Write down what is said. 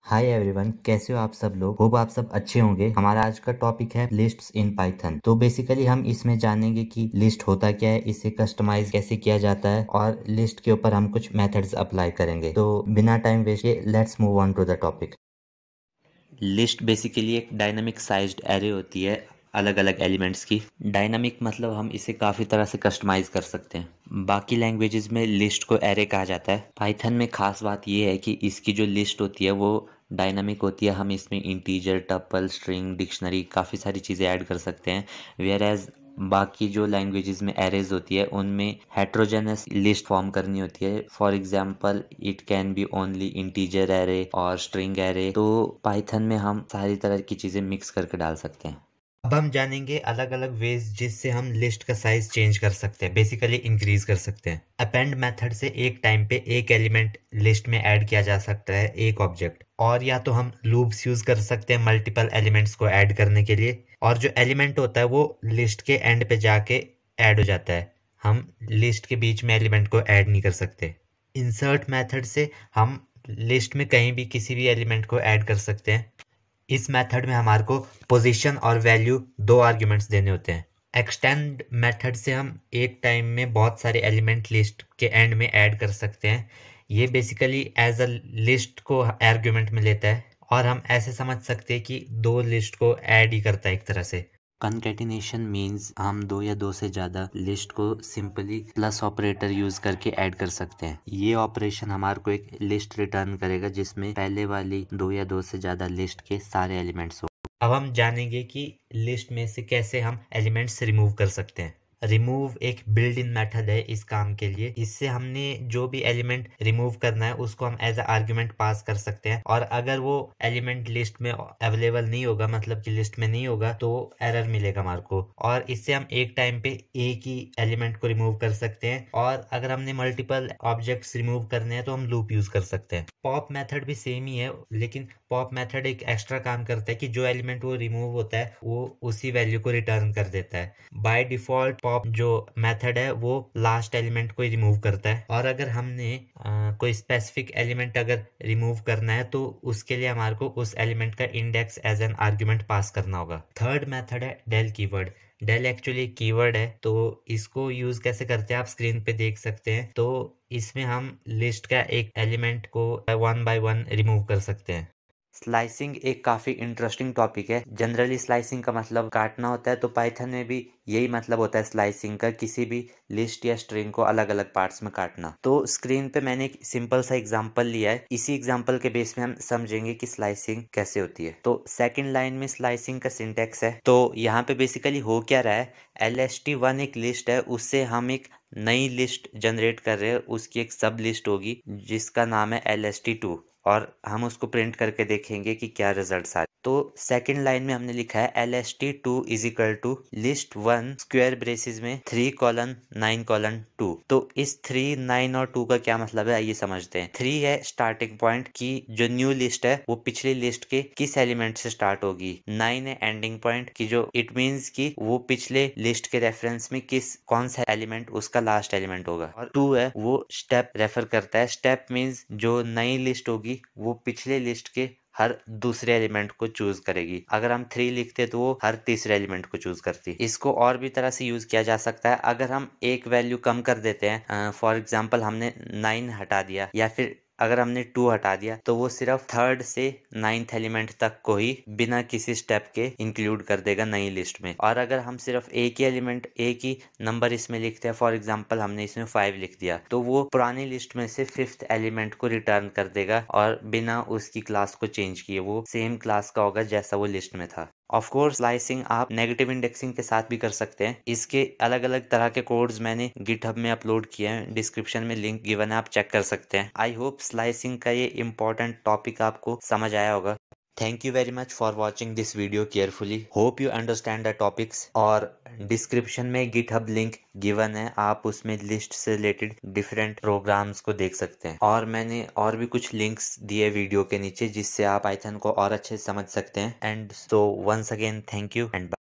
Hi everyone, कैसे हो आप सब लोग। होप आप सब अच्छे होंगे। हमारा आज का टॉपिक है लिस्ट्स इन पाइथन। तो बेसिकली हम इसमें जानेंगे कि लिस्ट होता क्या है, इसे कस्टमाइज कैसे किया जाता है और लिस्ट के ऊपर हम कुछ मेथड्स अप्लाई करेंगे। तो बिना टाइम वेस्ट किए let's move on to the topic. List basically एक डायनामिक साइज्ड एरे होती है अलग अलग एलिमेंट्स की। डायनामिक मतलब हम इसे काफ़ी तरह से कस्टमाइज कर सकते हैं। बाकी लैंग्वेजेस में लिस्ट को एरे कहा जाता है। पाइथन में खास बात यह है कि इसकी जो लिस्ट होती है वो डायनामिक होती है। हम इसमें इंटीजर, टपल, स्ट्रिंग, डिक्शनरी काफ़ी सारी चीज़ें ऐड कर सकते हैं। वेयर एज बाकी जो लैंग्वेजेस में एरेज होती है उनमें हेट्रोजेनस लिस्ट फॉर्म करनी होती है। For example it can be only integer array और स्ट्रिंग एरे। तो पाइथन में हम सारी तरह की चीज़ें मिक्स करके डाल सकते हैं। अब हम जानेंगे अलग अलग वेज जिससे हम लिस्ट का साइज चेंज कर सकते हैं, बेसिकली इंक्रीज कर सकते हैं। अपेंड मेथड से एक टाइम पे एक एलिमेंट लिस्ट में ऐड किया जा सकता है, एक ऑब्जेक्ट। और या तो हम लूप्स यूज कर सकते हैं मल्टीपल एलिमेंट्स को ऐड करने के लिए, और जो एलिमेंट होता है वो लिस्ट के एंड पे जाके ऐड हो जाता है। हम लिस्ट के बीच में एलिमेंट को ऐड नहीं कर सकते। इंसर्ट मेथड से हम लिस्ट में कहीं भी किसी भी एलिमेंट को ऐड कर सकते हैं। इस मेथड में हमारे को पोजीशन और वैल्यू दो आर्ग्यूमेंट्स देने होते हैं। एक्सटेंड मेथड से हम एक टाइम में बहुत सारे एलिमेंट लिस्ट के एंड में ऐड कर सकते हैं। ये बेसिकली एज अ लिस्ट को आर्ग्यूमेंट में लेता है, और हम ऐसे समझ सकते हैं कि दो लिस्ट को ऐड ही करता है एक तरह से। कंकेटिनेशन मीन्स हम दो या दो से ज़्यादा लिस्ट को सिंपली प्लस ऑपरेटर यूज करके ऐड कर सकते हैं। ये ऑपरेशन हमारे को एक लिस्ट रिटर्न करेगा जिसमें पहले वाली दो या दो से ज़्यादा लिस्ट के सारे एलिमेंट्स हो। अब हम जानेंगे कि लिस्ट में से कैसे हम एलिमेंट्स रिमूव कर सकते हैं। रिमूव एक बिल्ड इन मेथड है इस काम के लिए। इससे हमने जो भी एलिमेंट रिमूव करना है उसको हम एज आर्ग्यूमेंट पास कर सकते हैं, और अगर वो एलिमेंट लिस्ट में अवेलेबल नहीं होगा, मतलब कि लिस्ट में नहीं होगा, तो एरर मिलेगा हमारे को। और इससे हम एक टाइम पे एक ही एलिमेंट को रिमूव कर सकते हैं, और अगर हमने मल्टीपल ऑब्जेक्ट्स रिमूव करने हैं तो हम लूप यूज कर सकते हैं। पॉप मेथड भी सेम ही है, लेकिन पॉप मेथड एक एक्स्ट्रा काम करता है कि जो एलिमेंट वो रिमूव होता है वो उसी वैल्यू को रिटर्न कर देता है। बाय डिफॉल्ट पॉप जो मेथड है वो लास्ट एलिमेंट को रिमूव करता है, और अगर हमने कोई स्पेसिफिक एलिमेंट अगर रिमूव करना है तो उसके लिए हमारे को उस एलिमेंट का index as an argument pass करना होगा। थर्ड मेथड है डेल कीवर्ड। डेल एक्चुअली एक कीवर्ड है, तो इसको यूज कैसे करते हैं आप स्क्रीन पे देख सकते हैं। तो इसमें हम लिस्ट का एक एलिमेंट को वन बाय वन रिमूव कर सकते हैं। स्लाइसिंग एक काफ़ी इंटरेस्टिंग टॉपिक है। जनरली स्लाइसिंग का मतलब काटना होता है, तो पाइथन में भी यही मतलब होता है स्लाइसिंग का, किसी भी लिस्ट या स्ट्रिंग को अलग अलग पार्ट्स में काटना। तो स्क्रीन पे मैंने एक सिंपल सा एग्जांपल लिया है। इसी एग्जांपल के बेस में हम समझेंगे कि स्लाइसिंग कैसे होती है। तो सेकंड लाइन में स्लाइसिंग का सिंटेक्स है। तो यहाँ पे बेसिकली हो क्या रहा है, LST1 एक लिस्ट है, उससे हम एक नई लिस्ट जनरेट कर रहे हैं। उसकी एक सब लिस्ट होगी जिसका नाम है LST2, और हम उसको प्रिंट करके देखेंगे कि क्या रिजल्ट्स आ रहे। तो सेकंड लाइन में हमने लिखा है LST2 is equal to list1 square braces में 3:9:2। तो इस 3, 9 और 2 का क्या मतलब है आइए समझते हैं। 3 है स्टार्टिंग पॉइंट की जो न्यू लिस्ट है वो पिछली लिस्ट के किस एलिमेंट से स्टार्ट होगी। 9 है एंडिंग पॉइंट की, जो इट मीन्स की वो पिछले लिस्ट के रेफरेंस में कौन सा एलिमेंट उसका लास्ट एलिमेंट होगा। और 2 है वो स्टेप रेफर करता है। स्टेप मीन्स जो नई लिस्ट होगी वो पिछले लिस्ट के हर दूसरे एलिमेंट को चूज करेगी। अगर हम 3 लिखते तो वो हर तीसरे एलिमेंट को चूज करती। इसको और भी तरह से यूज किया जा सकता है। अगर हम एक वैल्यू कम कर देते हैं, फॉर एग्जांपल हमने 9 हटा दिया, या फिर अगर हमने 2 हटा दिया, तो वो सिर्फ थर्ड से 9th एलिमेंट तक को ही बिना किसी स्टेप के इंक्लूड कर देगा नई लिस्ट में। और अगर हम सिर्फ एक ही एलिमेंट, एक ही नंबर इसमें लिखते हैं, फॉर एग्जांपल हमने इसमें 5 लिख दिया, तो वो पुरानी लिस्ट में से 5th एलिमेंट को रिटर्न कर देगा, और बिना उसकी क्लास को चेंज किए वो सेम क्लास का होगा जैसा वो लिस्ट में था। ऑफ कोर्स स्लाइसिंग आप नेगेटिव इंडेक्सिंग के साथ भी कर सकते हैं। इसके अलग अलग तरह के कोड्स मैंने गिटहब में अपलोड किए हैं, डिस्क्रिप्शन में लिंक गिवन है, आप चेक कर सकते हैं। आई होप स्लाइसिंग का ये इंपॉर्टेंट टॉपिक आपको समझ आया होगा। Thank you very much for watching this video carefully. Hope you understand the topics. और डिस्क्रिप्शन में GitHub लिंक गिवन है, आप उसमें लिस्ट से रिलेटेड डिफरेंट प्रोग्राम्स को देख सकते हैं। और मैंने और भी कुछ लिंक्स दिए वीडियो के नीचे जिससे आप पाइथन को और अच्छे से समझ सकते हैं। And so once again thank you and bye.